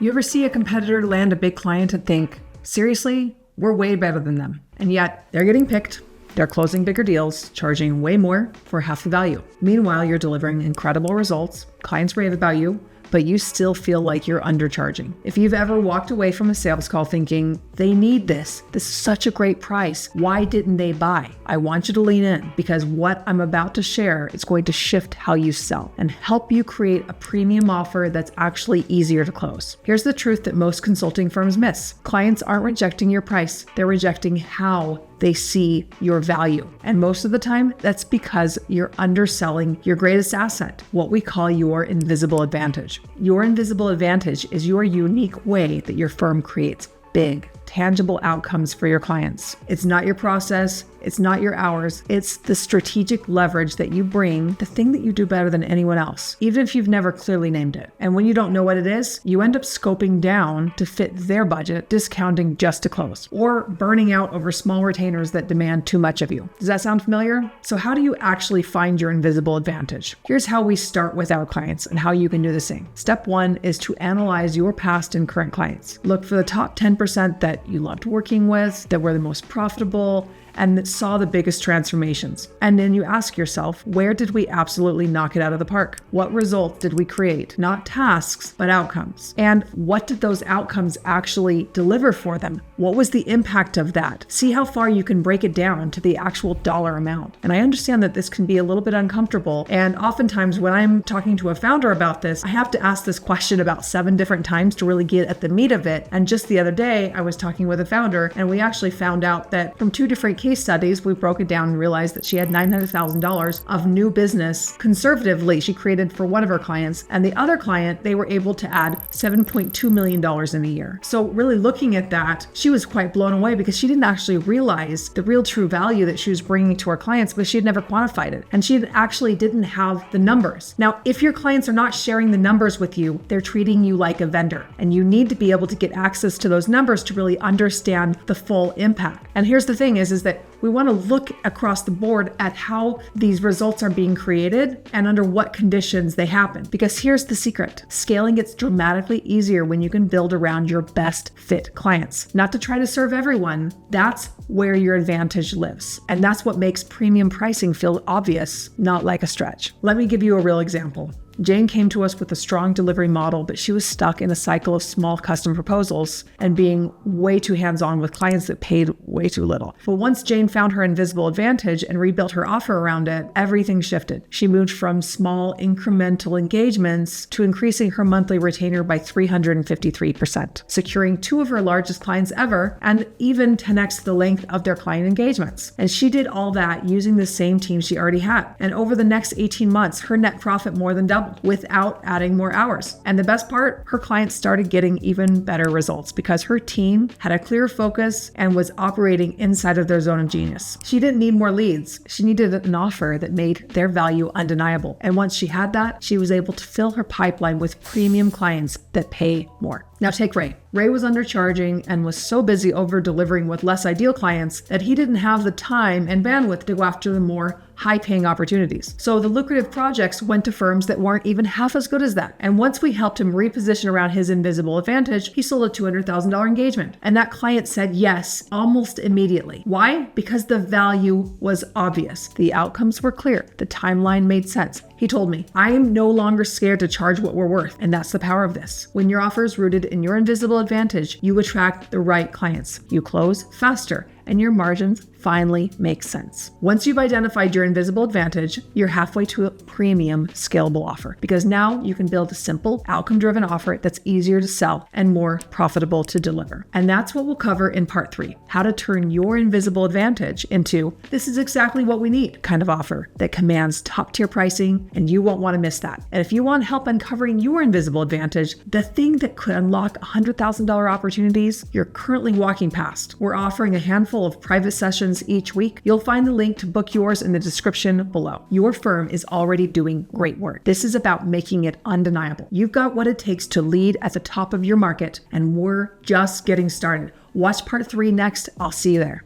You ever see a competitor land a big client and think, seriously, we're way better than them. And yet they're getting picked. They're closing bigger deals, charging way more for half the value. Meanwhile, you're delivering incredible results. Clients rave about you, but you still feel like you're undercharging. If you've ever walked away from a sales call thinking, they need this is such a great price, why didn't they buy? I want you to lean in, because what I'm about to share is going to shift how you sell and help you create a premium offer that's actually easier to close. Here's the truth that most consulting firms miss. Clients aren't rejecting your price, they're rejecting how they see your value. And most of the time, that's because you're underselling your greatest asset, what we call your invisible advantage. Your invisible advantage is your unique way that your firm creates big, tangible outcomes for your clients. It's not your process. It's not your hours. It's the strategic leverage that you bring, the thing that you do better than anyone else, even if you've never clearly named it. And when you don't know what it is, you end up scoping down to fit their budget, discounting just to close, or burning out over small retainers that demand too much of you. Does that sound familiar? So how do you actually find your invisible advantage? Here's how we start with our clients and how you can do the same. Step 1 is to analyze your past and current clients. Look for the top 10% that you loved working with, that were the most profitable, and that saw the biggest transformations. And then you ask yourself, where did we absolutely knock it out of the park? What results did we create? Not tasks, but outcomes. And what did those outcomes actually deliver for them? What was the impact of that? See how far you can break it down to the actual dollar amount. And I understand that this can be a little bit uncomfortable. And oftentimes when I'm talking to a founder about this, I have to ask this question about 7 different times to really get at the meat of it. And just the other day, I was talking with a founder, and we actually found out that from 2 different case studies, we broke it down and realized that she had $900,000 of new business conservatively she created for one of her clients, and the other client, they were able to add $7.2 million in a year. So really looking at that, she was quite blown away because she didn't actually realize the real true value that she was bringing to her clients, but she had never quantified it. And she actually didn't have the numbers. Now, if your clients are not sharing the numbers with you, they're treating you like a vendor, and you need to be able to get access to those numbers to really understand the full impact. And here's the thing is that we want to look across the board at how these results are being created and under what conditions they happen. Because here's the secret. Scaling gets dramatically easier when you can build around your best fit clients. Not to try to serve everyone, that's where your advantage lives. And that's what makes premium pricing feel obvious, not like a stretch. Let me give you a real example. Jane came to us with a strong delivery model, but she was stuck in a cycle of small custom proposals and being way too hands-on with clients that paid way too little. But once Jane found her invisible advantage and rebuilt her offer around it, everything shifted. She moved from small incremental engagements to increasing her monthly retainer by 353%, securing 2 of her largest clients ever, and even 10x the length of their client engagements. And she did all that using the same team she already had. And over the next 18 months, her net profit more than doubled without adding more hours. And the best part, her clients started getting even better results because her team had a clear focus and was operating inside of their zone of genius. She didn't need more leads. She needed an offer that made their value undeniable. And once she had that, she was able to fill her pipeline with premium clients that pay more. Now take Ray. Ray was undercharging and was so busy over-delivering with less ideal clients that he didn't have the time and bandwidth to go after the more high-paying opportunities. So the lucrative projects went to firms that weren't even half as good as that. And once we helped him reposition around his invisible advantage, he sold a $200,000 engagement. And that client said yes almost immediately. Why? Because the value was obvious. The outcomes were clear. The timeline made sense. He told me, I am no longer scared to charge what we're worth. And that's the power of this. When your offer is rooted in your invisible advantage, you attract the right clients. You close faster, and your margins finally make sense. Once you've identified your invisible advantage, you're halfway to a premium scalable offer, because now you can build a simple outcome-driven offer that's easier to sell and more profitable to deliver. And that's what we'll cover in part 3, how to turn your invisible advantage into this is exactly what we need kind of offer that commands top-tier pricing, and you won't want to miss that. And if you want help uncovering your invisible advantage, the thing that could unlock $100,000 opportunities you're currently walking past, we're offering a handful of private sessions each week. You'll find the link to book yours in the description below. Your firm is already doing great work. This is about making it undeniable. You've got what it takes to lead at the top of your market, and we're just getting started. Watch part 3 next. I'll see you there.